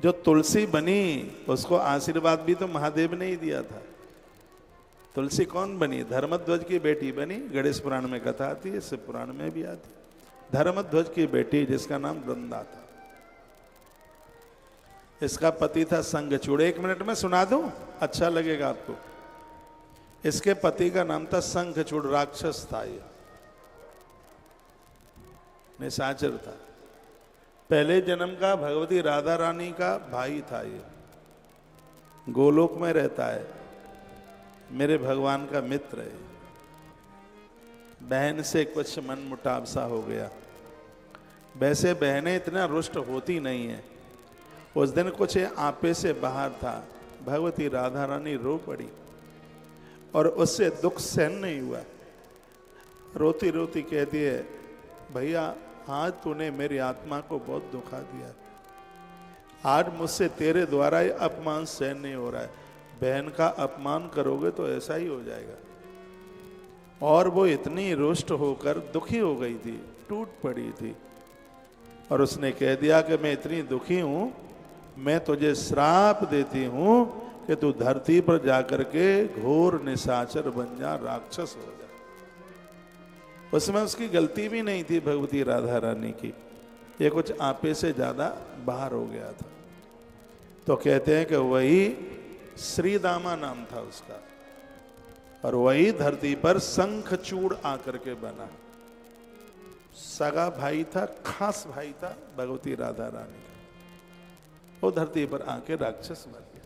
जो तुलसी बनी उसको आशीर्वाद भी तो महादेव ने ही दिया था। तुलसी कौन बनी? धर्मध्वज की बेटी बनी। गणेश पुराण में कथा आती है, शिव पुराण में भी आती है। धर्मध्वज की बेटी जिसका नाम वृंदा था, इसका पति था शंखचूड़। 1 मिनट में सुना दूं, अच्छा लगेगा आपको। इसके पति का नाम था शंखचूड़, राक्षस था, ये निशाचर था। पहले जन्म का भगवती राधा रानी का भाई था। ये गोलोक में रहता है, मेरे भगवान का मित्र है। बहन से कुछ मन मुटाव सा हो गया। वैसे बहनें इतना रुष्ट होती नहीं है। उस दिन कुछ आपे से बाहर था, भगवती राधा रानी रो पड़ी और उससे दुख सहन नहीं हुआ। रोती रोती कहती है, भैया आज तूने मेरी आत्मा को बहुत दुखा दिया, आज मुझसे तेरे द्वारा ये अपमान सहन नहीं हो रहा है। बहन का अपमान करोगे तो ऐसा ही हो जाएगा। और वो इतनी रुष्ट होकर दुखी हो गई थी, टूट पड़ी थी, और उसने कह दिया कि मैं इतनी दुखी हूं, मैं तुझे श्राप देती हूं कि तू धरती पर जाकर के घोर निशाचर बन जा, राक्षस हो जा। उसमें उसकी गलती भी नहीं थी भगवती राधा रानी की, ये कुछ आपे से ज्यादा बाहर हो गया था। तो कहते हैं कि वही श्रीदामा नाम था उसका, और वही धरती पर शंखचूड़ आकर के बना। सगा भाई था, खास भाई था भगवती राधा रानी का। वो धरती पर आके राक्षस बन गया।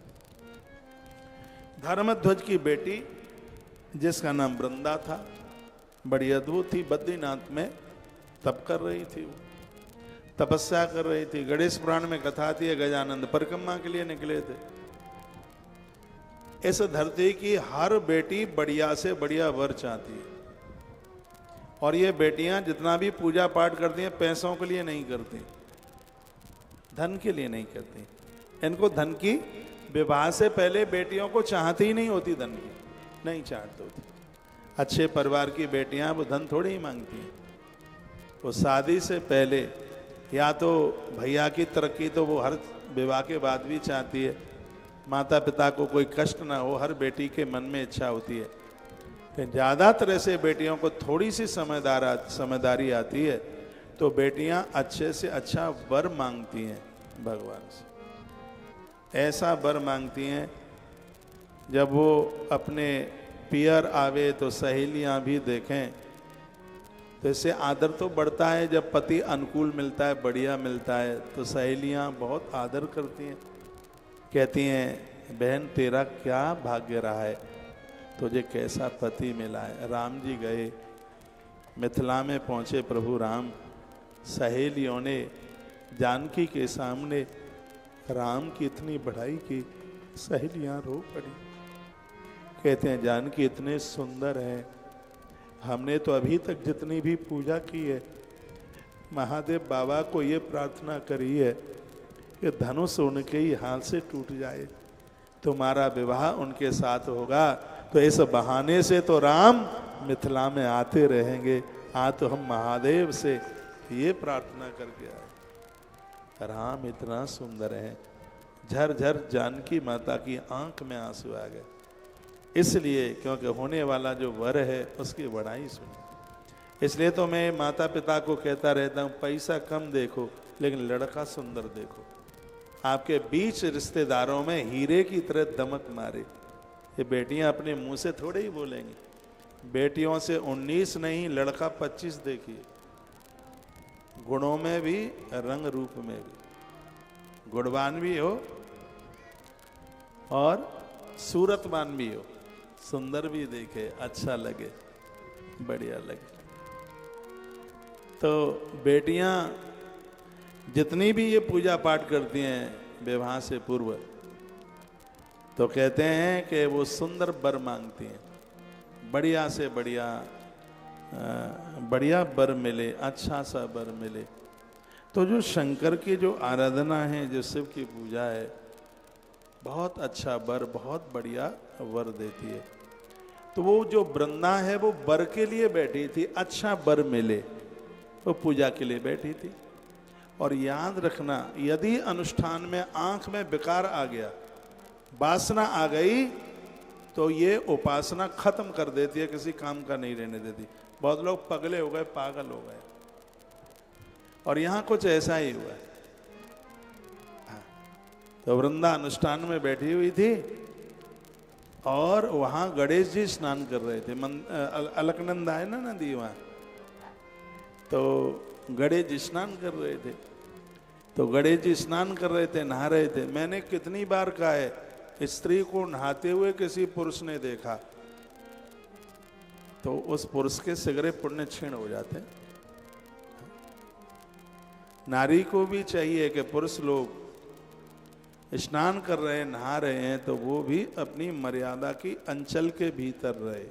धर्मध्वज की बेटी जिसका नाम वृंदा था, बड़ी अद्भुत थी। बद्रीनाथ में तप कर रही थी, वो तपस्या कर रही थी। गणेश पुराण में कथा आती है, गजानंद परिक्रमा के लिए निकले थे। इस धरती की हर बेटी बढ़िया से बढ़िया वर चाहती है, और ये बेटियां जितना भी पूजा पाठ करती हैं पैसों के लिए नहीं करती, धन के लिए नहीं करती। इनको धन की, विवाह से पहले बेटियों को चाहती ही नहीं होती, धन की नहीं चाहती होती। अच्छे परिवार की बेटियां वो धन थोड़ी ही मांगती हैं। वो शादी से पहले या तो भैया की तरक्की तो वो हर विवाह के बाद भी चाहती है, माता पिता को कोई कष्ट ना हो, हर बेटी के मन में इच्छा होती है। कि ज़्यादातर ऐसे बेटियों को थोड़ी सी समझदारी आती है तो बेटियां अच्छे से अच्छा वर मांगती हैं भगवान से। ऐसा वर मांगती हैं जब वो अपने पियर आवे तो सहेलियां भी देखें, तो इससे आदर तो बढ़ता है। जब पति अनुकूल मिलता है, बढ़िया मिलता है, तो सहेलियां बहुत आदर करती हैं, कहती हैं बहन तेरा क्या भाग्य रहा है, तुझे कैसा पति मिला है। राम जी गए, मिथिला में पहुंचे प्रभु राम, सहेलियों ने जानकी के सामने राम की इतनी बढ़ाई की, सहेलियां रो पड़ी। कहते हैं जानकी इतने सुंदर हैं, हमने तो अभी तक जितनी भी पूजा की है, महादेव बाबा को ये प्रार्थना करी है कि धनुष उनके ही हाथ से टूट जाए, तुम्हारा विवाह उनके साथ होगा, तो इस बहाने से तो राम मिथिला में आते रहेंगे। आज तो हम महादेव से ये प्रार्थना करके आए। राम इतना सुंदर है, झरझर जानकी माता की आंख में आंसू आ गए, इसलिए क्योंकि होने वाला जो वर है उसकी बड़ाई सुनी। इसलिए तो मैं माता पिता को कहता रहता हूँ, पैसा कम देखो लेकिन लड़का सुंदर देखो। आपके बीच रिश्तेदारों में हीरे की तरह दमक मारे। ये बेटियां अपने मुंह से थोड़े ही बोलेंगी, बेटियों से 19 नहीं लड़का 25 देखिए, गुणों में भी रंग रूप में भी, गुणवान भी हो और सूरतवान भी हो, सुंदर भी देखे, अच्छा लगे, बढ़िया लगे। तो बेटियां जितनी भी ये पूजा पाठ करती हैं विवाह से पूर्व, तो कहते हैं कि वो सुंदर वर मांगती हैं, बढ़िया से बढ़िया वर मिले, अच्छा सा वर मिले। तो जो शंकर की जो आराधना है, जो शिव की पूजा है, बहुत अच्छा वर, बहुत बढ़िया वर देती है। तो वो जो वृंदा है वो वर के लिए बैठी थी, अच्छा वर मिले, वो पूजा के लिए बैठी थी। और याद रखना, यदि अनुष्ठान में आंख में विकार आ गया, वासना आ गई, तो ये उपासना खत्म कर देती है, किसी काम का नहीं रहने देती। बहुत लोग पगले हो गए, पागल हो गए, और यहां कुछ ऐसा ही हुआ है। तो वृंदा अनुष्ठान में बैठी हुई थी और वहां गणेश जी स्नान कर रहे थे। अलकनंदा है ना नदी वहां, तो गणेश जी स्नान कर रहे थे। तो गणेश जी स्नान कर रहे थे, नहा रहे थे। मैंने कितनी बार कहा है, स्त्री को नहाते हुए किसी पुरुष ने देखा तो उस पुरुष के सगरे पुण्य क्षीण हो जाते हैं। नारी को भी चाहिए कि पुरुष लोग स्नान कर रहे हैं, नहा रहे हैं, तो वो भी अपनी मर्यादा की अंचल के भीतर रहे।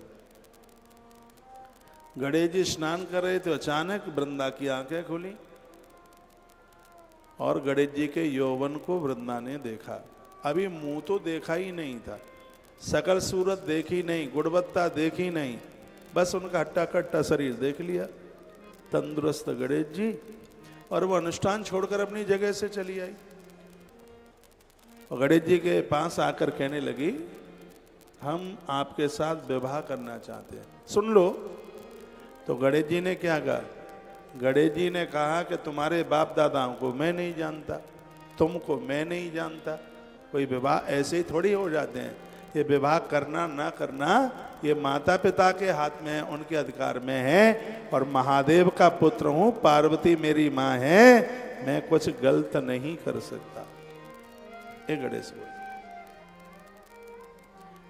गणेश जी स्नान कर रहे थे, अचानक वृंदा की आंखें खुली और गणेश जी के यौवन को वृंदा ने देखा। अभी मुंह तो देखा ही नहीं था, सकल सूरत देखी नहीं, गुणवत्ता देखी नहीं, बस उनका हट्टा कट्टा शरीर देख लिया, तंदुरुस्त गणेश जी। और वो अनुष्ठान छोड़कर अपनी जगह से चली आई और गणेश जी के पास आकर कहने लगी, हम आपके साथ विवाह करना चाहते हैं, सुन लो। तो गणेश जी ने क्या कहा? गणेश जी ने कहा कि तुम्हारे बाप दादाओं को मैं नहीं जानता, तुमको मैं नहीं जानता, कोई विवाह ऐसे ही थोड़ी हो जाते हैं। ये विवाह करना ना करना ये माता पिता के हाथ में है, उनके अधिकार में है। और महादेव का पुत्र हूं, पार्वती मेरी माँ है, मैं कुछ गलत नहीं कर सकता। ये गणेश बोल,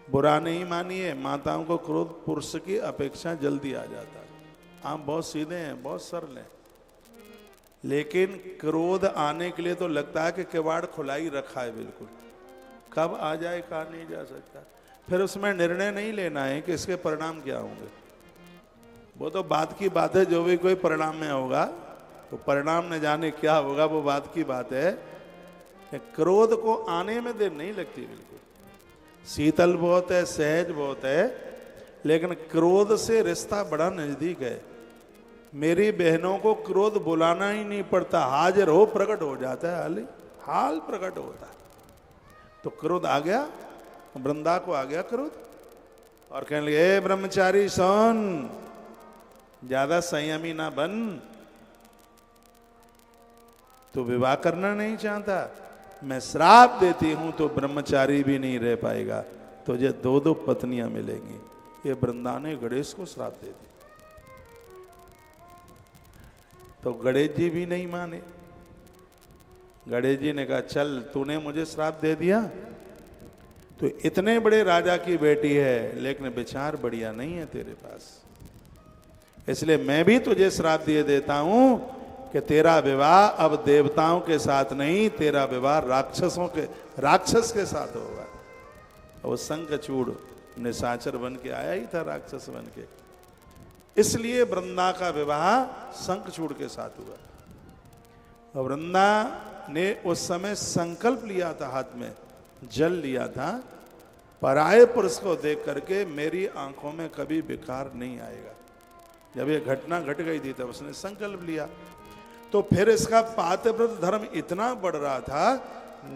बुरा नहीं मानिए, माताओं को क्रोध पुरुष की अपेक्षा जल्दी आ जाता है। आप बहुत सीधे हैं, बहुत सरल हैं, लेकिन क्रोध आने के लिए तो लगता है कि किवाड़ खुला ही रखा है बिल्कुल, कब आ जाए कहा नहीं जा सकता। फिर उसमें निर्णय नहीं लेना है कि इसके परिणाम क्या होंगे, वो तो बात की बात है। जो भी कोई परिणाम में होगा तो परिणाम न जाने क्या होगा, वो बात की बात है। कि क्रोध को आने में देर नहीं लगती, बिल्कुल शीतल बहुत है, सहज बहुत है, लेकिन क्रोध से रिश्ता बड़ा नजदीक है। मेरी बहनों को क्रोध बुलाना ही नहीं पड़ता, हाजिर हो प्रकट हो जाता है, हाल प्रकट होता है। तो क्रोध आ गया, वृंदा को आ गया क्रोध, और कहने लगे, ए ब्रह्मचारी सुन, ज्यादा संयमी ना बन, तो विवाह करना नहीं चाहता, मैं श्राप देती हूं तो ब्रह्मचारी भी नहीं रह पाएगा, तुझे दो दो पत्नियां मिलेंगी। ये वृंदा ने गणेश को श्राप दे दी। तो गणेश जी भी नहीं माने। गणेश जी ने कहा, चल तूने मुझे श्राप दे दिया, तो इतने बड़े राजा की बेटी है, लेकिन विचार बढ़िया नहीं है तेरे पास, इसलिए मैं भी तुझे श्राप दिए देता हूं कि तेरा विवाह अब देवताओं के साथ नहीं, तेरा विवाह राक्षस के साथ होगा। वो शंखचूड़ निशाचर बन के आया ही था, राक्षस बन के, इसलिए वृंदा का विवाह शंखचूड़ के साथ हुआ। वृंदा ने उस समय संकल्प लिया था, हाथ में जल लिया था, पराये पुरुष को देख करके मेरी आंखों में कभी विकार नहीं आएगा। जब ये घटना घट गई थी तब उसने संकल्प लिया। तो फिर इसका पातिव्रत धर्म इतना बढ़ रहा था,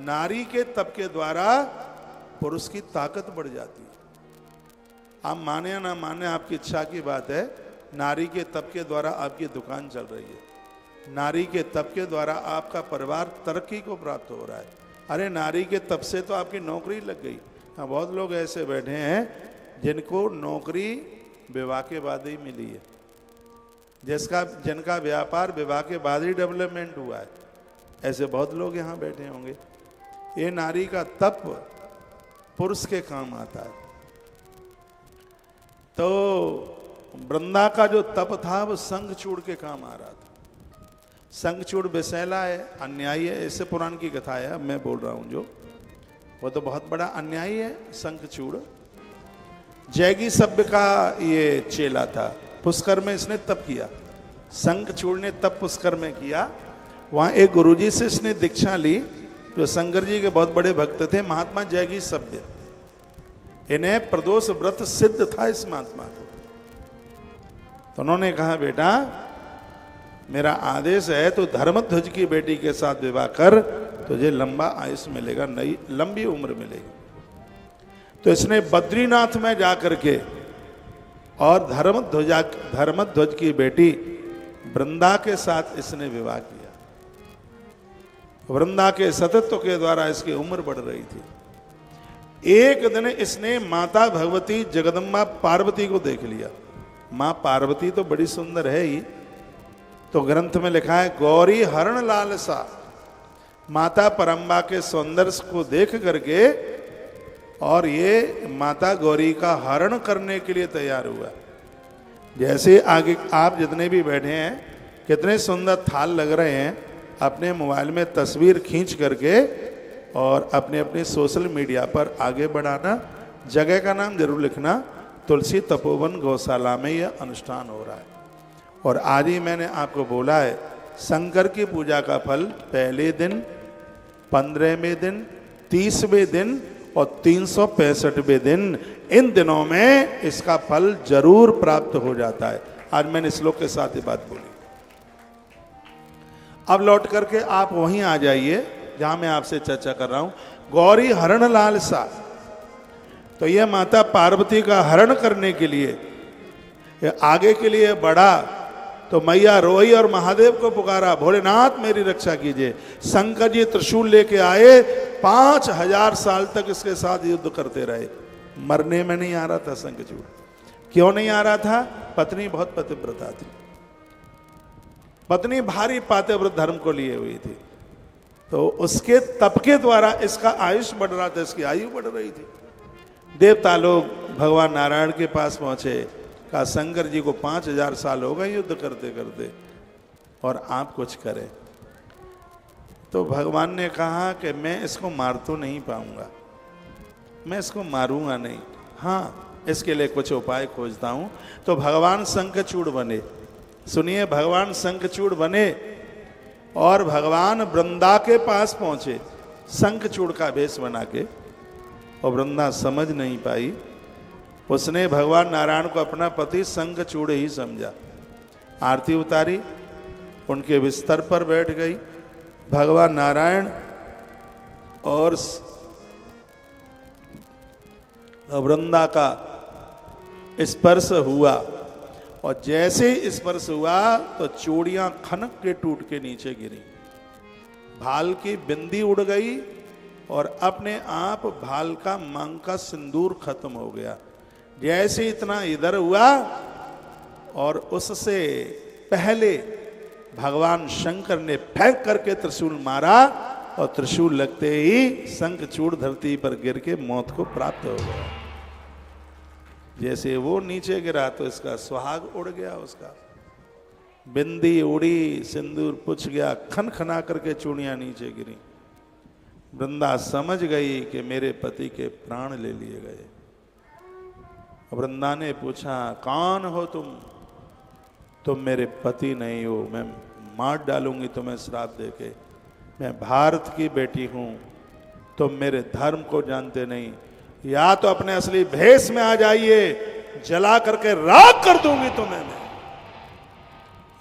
नारी के तप के द्वारा पुरुष की ताकत बढ़ जाती है। आप माने या ना माने, आपकी इच्छा की बात है, नारी के तप के द्वारा आपकी दुकान चल रही है, नारी के तप के द्वारा आपका परिवार तरक्की को प्राप्त हो रहा है। अरे नारी के तप से तो आपकी नौकरी लग गई। हाँ, बहुत लोग ऐसे बैठे हैं जिनको नौकरी विवाह के बाद ही मिली है, जिनका व्यापार विवाह के बाद ही डेवलपमेंट हुआ है, ऐसे बहुत लोग यहाँ बैठे होंगे। ये नारी का तप पुरुष के काम आता है। तो वृंदा का जो तप था वो शंखचूड़ के काम आ रहा था। शंखचूड़ विषैला है, अन्यायी है, इससे पुराण की कथा है, अब मैं बोल रहा हूं जो, वो तो बहुत बड़ा अन्यायी है। शंखचूड़ जैगी सभ्य का ये चेला था, पुष्कर में इसने तप किया। शंखचूड़ ने तप पुष्कर में किया। वहां एक गुरुजी से इसने दीक्षा ली, जो शंकर जी के बहुत बड़े भक्त थे, महात्मा जैगी सभ्य। इन्हें प्रदोष व्रत सिद्ध था इस महात्मा को। तो उन्होंने कहा, बेटा मेरा आदेश है तो धर्मध्वज की बेटी के साथ विवाह कर, तुझे लंबा आयुष मिलेगा, नई लंबी उम्र मिलेगी। तो इसने बद्रीनाथ में जाकर के और धर्मध्वज की बेटी वृंदा के साथ इसने विवाह किया। वृंदा के सतत्व के द्वारा इसकी उम्र बढ़ रही थी। एक दिन इसने माता भगवती जगदम्बा पार्वती को देख लिया। मां पार्वती तो बड़ी सुंदर है ही, तो ग्रंथ में लिखा है गौरी हरण लालसा। माता परम्बा के सौंदर्य को देख करके और ये माता गौरी का हरण करने के लिए तैयार हुआ। जैसे आगे आप जितने भी बैठे हैं, कितने सुंदर थाल लग रहे हैं, अपने मोबाइल में तस्वीर खींच करके और अपने अपने सोशल मीडिया पर आगे बढ़ाना। जगह का नाम जरूर लिखना, तुलसी तपोवन गौशाला में यह अनुष्ठान हो रहा है। और आज ही मैंने आपको बोला है, शंकर की पूजा का फल पहले दिन, 15वें दिन, 30वें दिन और 365वें दिन, इन दिनों में इसका फल जरूर प्राप्त हो जाता है। आज मैंने श्लोक के साथ ये बात बोली। अब लौट करके आप वहीं आ जाइए जहां मैं आपसे चर्चा कर रहा हूं। गौरी हरण लालसा, तो यह माता पार्वती का हरण करने के लिए आगे के लिए बढ़ा, तो मैया रोई और महादेव को पुकारा, भोलेनाथ मेरी रक्षा कीजिए। शंकर जी त्रिशूल लेके आए, 5000 साल तक इसके साथ युद्ध करते रहे। मरने में नहीं आ रहा था शंखचूड़। क्यों नहीं आ रहा था? पत्नी बहुत पतिव्रता थी। पत्नी भारी पातिव्रत धर्म को लिए हुई थी, तो उसके तप के द्वारा इसका आयुष बढ़ रहा था, इसकी आयु बढ़ रही थी। देवता लोग भगवान नारायण के पास पहुंचे, कहा शंकर जी को 5000 साल हो गए युद्ध करते करते, और आप कुछ करें। तो भगवान ने कहा कि मैं इसको मार तो नहीं पाऊंगा, मैं इसको मारूंगा नहीं, हाँ इसके लिए कुछ उपाय खोजता हूं। तो भगवान शंखचूड़ बने। सुनिए, भगवान शंखचूड़ बने और भगवान वृंदा के पास पहुंचे शंखचूड़ का भेष बना के, और वृंदा समझ नहीं पाई। उसने भगवान नारायण को अपना पति शंखचूड़ ही समझा। आरती उतारी, उनके बिस्तर पर बैठ गई। भगवान नारायण और वृंदा का स्पर्श हुआ, और जैसे ही स्पर्श हुआ तो चूड़ियां खनक के टूट के नीचे गिरी, भाल की बिंदी उड़ गई और अपने आप भाल का मांग का सिंदूर खत्म हो गया। जैसे इतना इधर हुआ, और उससे पहले भगवान शंकर ने फेंक करके त्रिशूल मारा, और त्रिशूल लगते ही शंखचूड़ धरती पर गिर के मौत को प्राप्त हो गया। जैसे वो नीचे गिरा तो इसका सुहाग उड़ गया, उसका बिंदी उड़ी, सिंदूर पुछ गया, खन खना करके चूड़ियां नीचे गिरी। वृंदा समझ गई कि मेरे पति के प्राण ले लिए गए। वृंदा ने पूछा, कौन हो तुम? तुम मेरे पति नहीं हो, मैं मार डालूंगी तुम्हें श्राप देके। मैं भारत की बेटी हूं, तुम मेरे धर्म को जानते नहीं, या तो अपने असली भेष में आ जाइए, जला करके राख कर दूंगी तुम्हें मैं।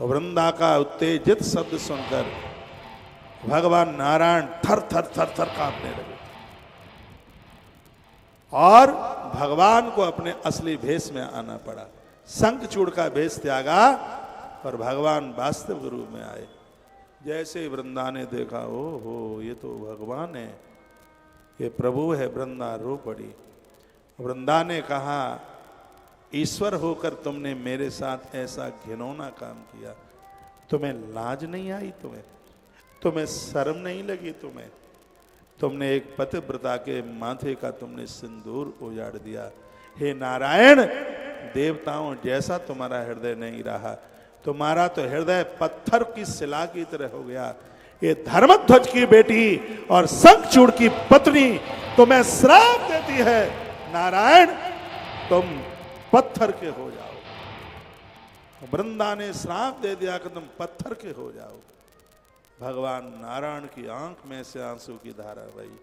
वृंदा का उत्तेजित शब्द सुनकर भगवान नारायण थर थर थर थर कांपने लगे, और भगवान को अपने असली भेष में आना पड़ा। शंखचूड़ का भेष त्यागा और भगवान वास्तविक रूप में आए। जैसे वृंदा ने देखा, ओहो ये तो भगवान है, ये प्रभु है, वृंदा रो पड़ी। वृंदा ने कहा, ईश्वर होकर तुमने मेरे साथ ऐसा घिनौना काम किया, तुम्हें लाज नहीं आई? तुम्हें शर्म नहीं लगी? तुमने एक पतिव्रता के माथे का तुमने सिंदूर उजाड़ दिया। हे नारायण, देवताओं जैसा तुम्हारा हृदय नहीं रहा, तुम्हारा तो हृदय पत्थर की शिला की तरह हो गया। ये धर्मध्वज की बेटी और शंखचूड़ की पत्नी तुम्हें श्राप देती है, नारायण तुम पत्थर के हो जाओ। वृंदा ने श्राप दे दिया कि तुम पत्थर के हो जाओ। भगवान नारायण की आंख में से आंसू की धारा बही।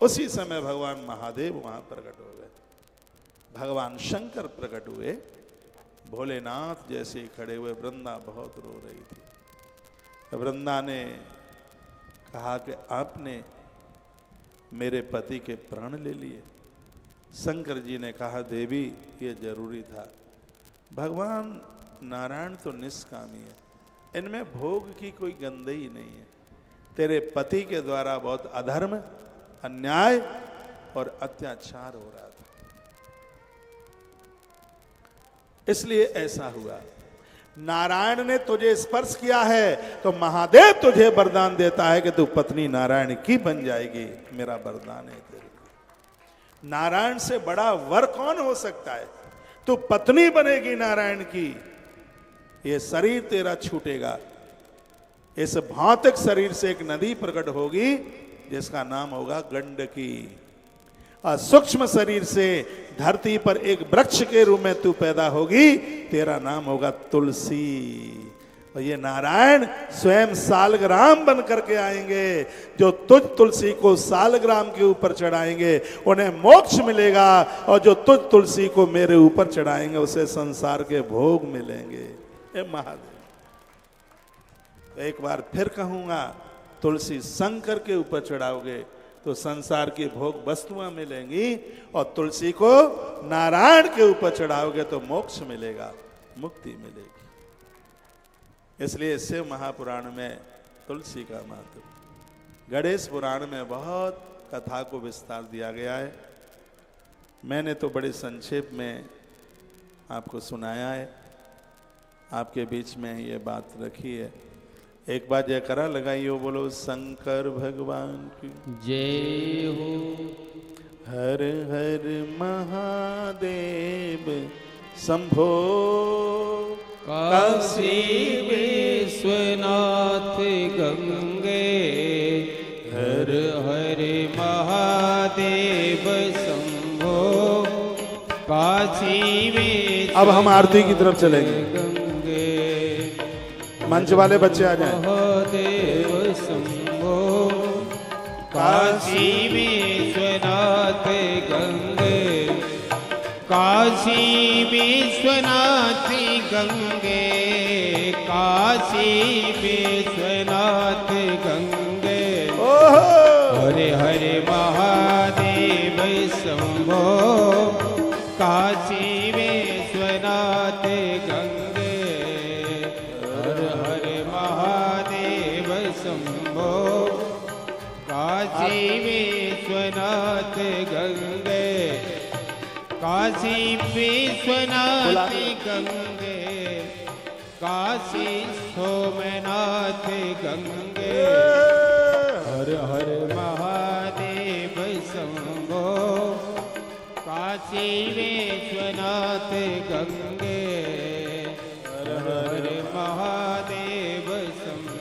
उसी समय भगवान महादेव वहां प्रकट हो गए, भगवान शंकर प्रकट हुए। भोलेनाथ जैसे खड़े हुए, वृंदा बहुत रो रही थी। वृंदा ने कहा कि आपने मेरे पति के प्राण ले लिए। शंकर जी ने कहा देवी ये जरूरी था। भगवान नारायण तो निष्कामी है, इनमें भोग की कोई गंध ही नहीं है। तेरे पति के द्वारा बहुत अधर्म, अन्याय और अत्याचार हो रहा था, इसलिए ऐसा हुआ। नारायण ने तुझे स्पर्श किया है तो महादेव तुझे वरदान देता है कि तू पत्नी नारायण की बन जाएगी। मेरा वरदान है तेरे को। नारायण से बड़ा वर कौन हो सकता है? तू पत्नी बनेगी नारायण की। ये शरीर तेरा छूटेगा। इस भौतिक शरीर से एक नदी प्रकट होगी जिसका नाम होगा गंडकी। और सूक्ष्म शरीर से धरती पर एक वृक्ष के रूप में तू पैदा होगी, तेरा नाम होगा तुलसी। और ये नारायण स्वयं सालग्राम बन करके आएंगे। जो तुझ तुलसी को सालग्राम के ऊपर चढ़ाएंगे उन्हें मोक्ष मिलेगा, और जो तुझ तुलसी को मेरे ऊपर चढ़ाएंगे उसे संसार के भोग मिलेंगे। हे महादेव, एक बार फिर कहूंगा, तुलसी शंकर के ऊपर चढ़ाओगे तो संसार की भोग वस्तुआं मिलेंगी, और तुलसी को नारायण के ऊपर चढ़ाओगे तो मोक्ष मिलेगा, मुक्ति मिलेगी। इसलिए शिव महापुराण में तुलसी का महत्व, गणेश पुराण में बहुत कथा को विस्तार दिया गया है। मैंने तो बड़े संक्षेप में आपको सुनाया है, आपके बीच में ये बात रखी है। एक बार जयकारा लगाइए, बोलो शंकर भगवान की जय हो। हर हर महादेव शंभो। काशी विश्वनाथ गंगे, हर हर महादेव शंभो। काशी विश्वनाथ। अब हम आरती की तरफ चलेंगे। गंगे, मंच वाले बच्चे आ जाएं। महादेव शंभो। काशी विश्वनाथ गंगे, काशी विश्वनाथ गंगे, काशी विश्वनाथ गंगे। हरे हरे महादेव शंभो। काशी विश्वनाथ गंगे, हर हर महादेव शंभो। काशी विश्वनाथ गंगे, काशी विश्वनाथ गंगे, काशी सोमनाथ गंगे। हर हर महादेव शंभो। काशी विश्वनाथ गंगे, हर हर महादेव शंभो।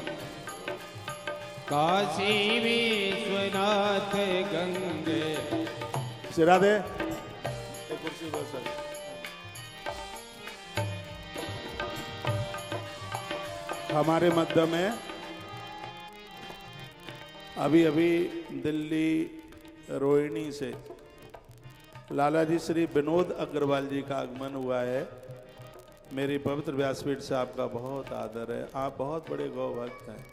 काशी विश्वनाथ गंगे। सिरा दे कुर्सी पर सर। हमारे मध्य में अभी अभी दिल्ली रोहिणी से लाला जी श्री विनोद अग्रवाल जी का आगमन हुआ है। मेरी पवित्र व्यासपीठ से आपका बहुत आदर है। आप बहुत बड़े गौ भक्त हैं।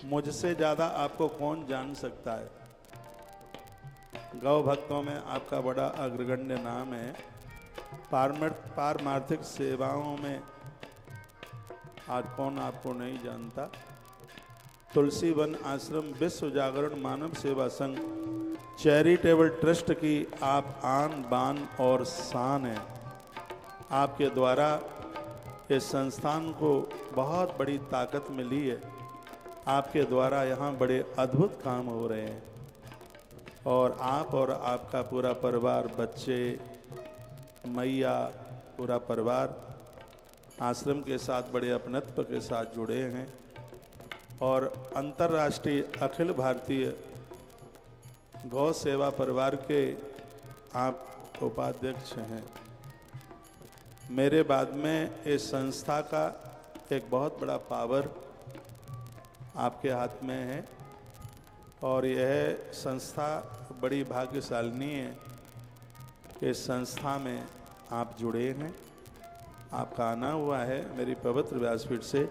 मुझसे ज्यादा आपको कौन जान सकता है। गौ भक्तों में आपका बड़ा अग्रगण्य नाम है। पारमार्थिक सेवाओं में आज कौन आपको नहीं जानता। तुलसी वन आश्रम विश्व जागरण मानव सेवा संघ चैरिटेबल ट्रस्ट की आप आन बान और शान हैं। आपके द्वारा इस संस्थान को बहुत बड़ी ताकत मिली है। आपके द्वारा यहाँ बड़े अद्भुत काम हो रहे हैं, और आप और आपका पूरा परिवार, बच्चे, मैया, पूरा परिवार आश्रम के साथ बड़े अपनत्व के साथ जुड़े हैं, और अंतर्राष्ट्रीय अखिल भारतीय गौ सेवा परिवार के आप उपाध्यक्ष हैं। मेरे बाद में इस संस्था का एक बहुत बड़ा पावर आपके हाथ में है, और यह संस्था बड़ी भाग्यशालिनी है कि इस संस्था में आप जुड़े हैं। आपका आना हुआ है मेरी पवित्र व्यासपीठ से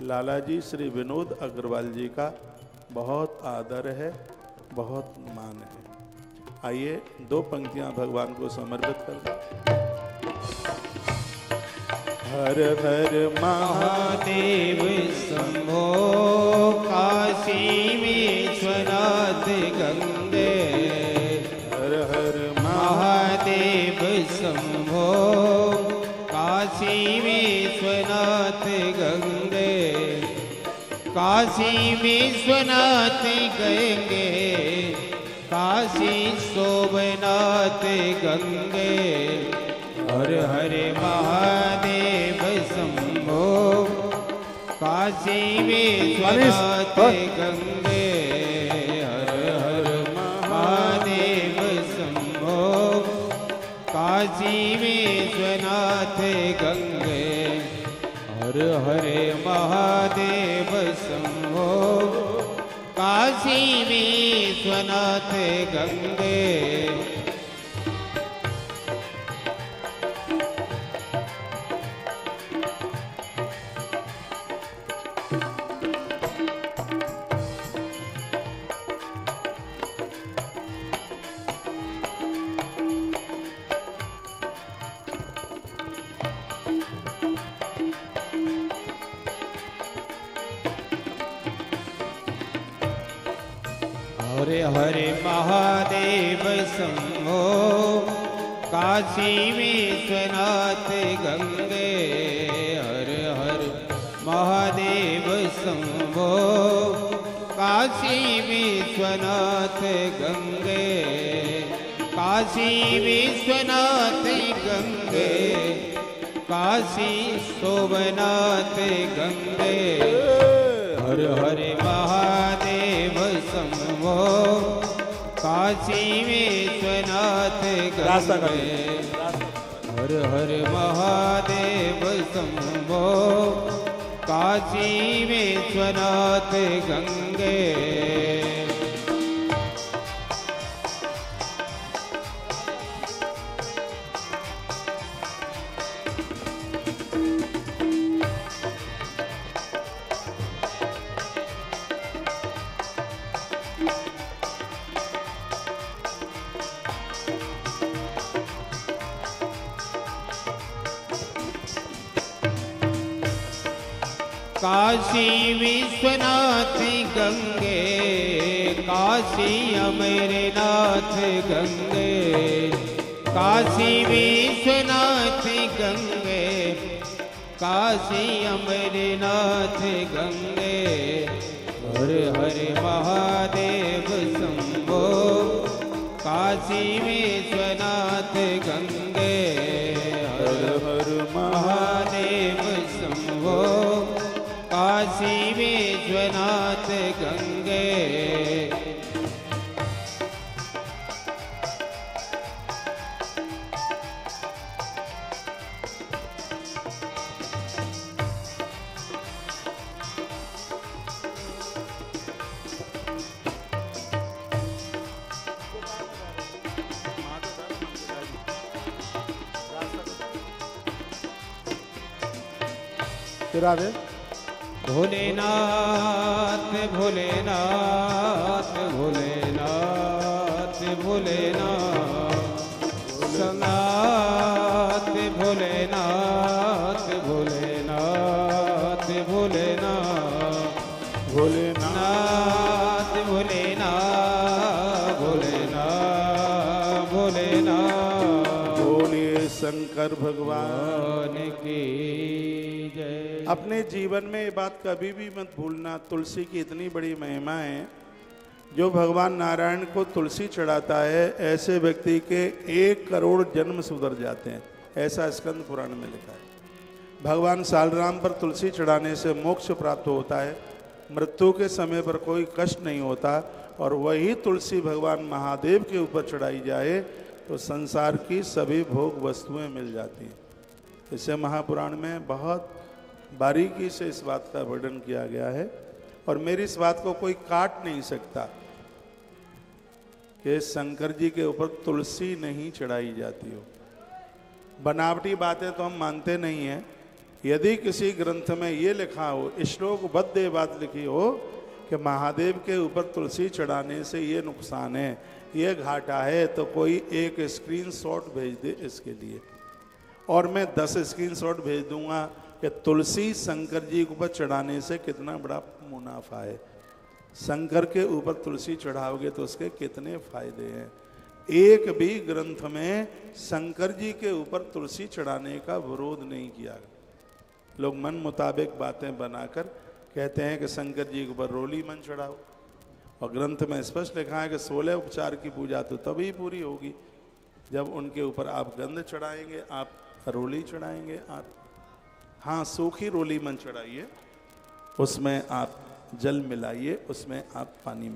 लाला जी श्री विनोद अग्रवाल जी का बहुत आदर है, बहुत मान है। आइए 2 पंक्तियां भगवान को समर्पित कर दें। हर हर महादेव शंभो काशी विश्वनाथ गंगे। हर हर महादेव शंभो काशी विश्वनाथ गंगे। काशी विश्वनाथ गंगे, काशी शोभनाथ गंगे। हर हर महादेव शंभो काशी विश्वनाथ गंगे। हर हर महादेव शंभो काशी विश्वनाथ गंगे। हर हर महादेव शंभो काशी विश्वनाथ गंगे। हरे हरे महादेव शंभो काशी विश्वनाथ गंगे। हर हर महादेव शंभो काशी विश्वनाथ गंगे। काशी विश्वनाथ गंगे, काशी शोभनाथ गंगे। हर हर महादेव शंभो काशी विश्वनाथ गंगे। हर हर महादेव शंभो काशी विश्वनाथ गंगे। काशी विश्वनाथ गंगे, काशी अमरनाथ गंगे। काशी विश्वनाथ गंगे, काशी अमरनाथ गंगे। हर हर महादेव शंभो काशी विश्वनाथ गंगे। हर हर महादेव शंभो काशी विश्वनाथ गंगे। राधे भोलेनाथ भोलेनाथ भोलेनाथ भोलेनाथ सनाथ भोलेनाथ भोलेनाथ भोलेनाथ भोलेनाथ भोलेनाथ भोलेनाथ भोलेनाथ। बोलिए शंकर भगवान की जय। अपने जीवन में ये बात कभी भी मत भूलना, तुलसी की इतनी बड़ी महिमा है। जो भगवान नारायण को तुलसी चढ़ाता है ऐसे व्यक्ति के 1 करोड़ जन्म सुधर जाते हैं, ऐसा स्कंद पुराण में लिखा है। भगवान सालराम पर तुलसी चढ़ाने से मोक्ष प्राप्त होता है, मृत्यु के समय पर कोई कष्ट नहीं होता। और वही तुलसी भगवान महादेव के ऊपर चढ़ाई जाए तो संसार की सभी भोग वस्तुएं मिल जाती हैं। इसे महापुराण में बहुत बारीकी से इस बात का वर्णन किया गया है और मेरी इस बात को कोई काट नहीं सकता कि शंकर जी के ऊपर तुलसी नहीं चढ़ाई जाती हो। बनावटी बातें तो हम मानते नहीं हैं। यदि किसी ग्रंथ में ये लिखा हो, श्लोकबद्ध ये बात लिखी हो कि महादेव के ऊपर तुलसी चढ़ाने से ये नुकसान है, ये घाटा है, तो कोई एक स्क्रीनशॉट भेज दे इसके लिए, और मैं 10 स्क्रीनशॉट भेज दूंगा कि तुलसी शंकर जी के ऊपर चढ़ाने से कितना बड़ा मुनाफा है। शंकर के ऊपर तुलसी चढ़ाओगे तो उसके कितने फायदे हैं। एक भी ग्रंथ में शंकर जी के ऊपर तुलसी चढ़ाने का विरोध नहीं किया। लोग मन मुताबिक बातें बनाकर कहते हैं कि शंकर जी के ऊपर रोली मन चढ़ाओ, और ग्रंथ में स्पष्ट लिखा है कि 16 उपचार की पूजा तो तभी पूरी होगी जब उनके ऊपर आप गंध चढ़ाएंगे, आप रोली चढ़ाएंगे। आप हाँ, सूखी रोली मन चढ़ाइए, उसमें आप जल मिलाइए, उसमें आप पानी मिलाइए।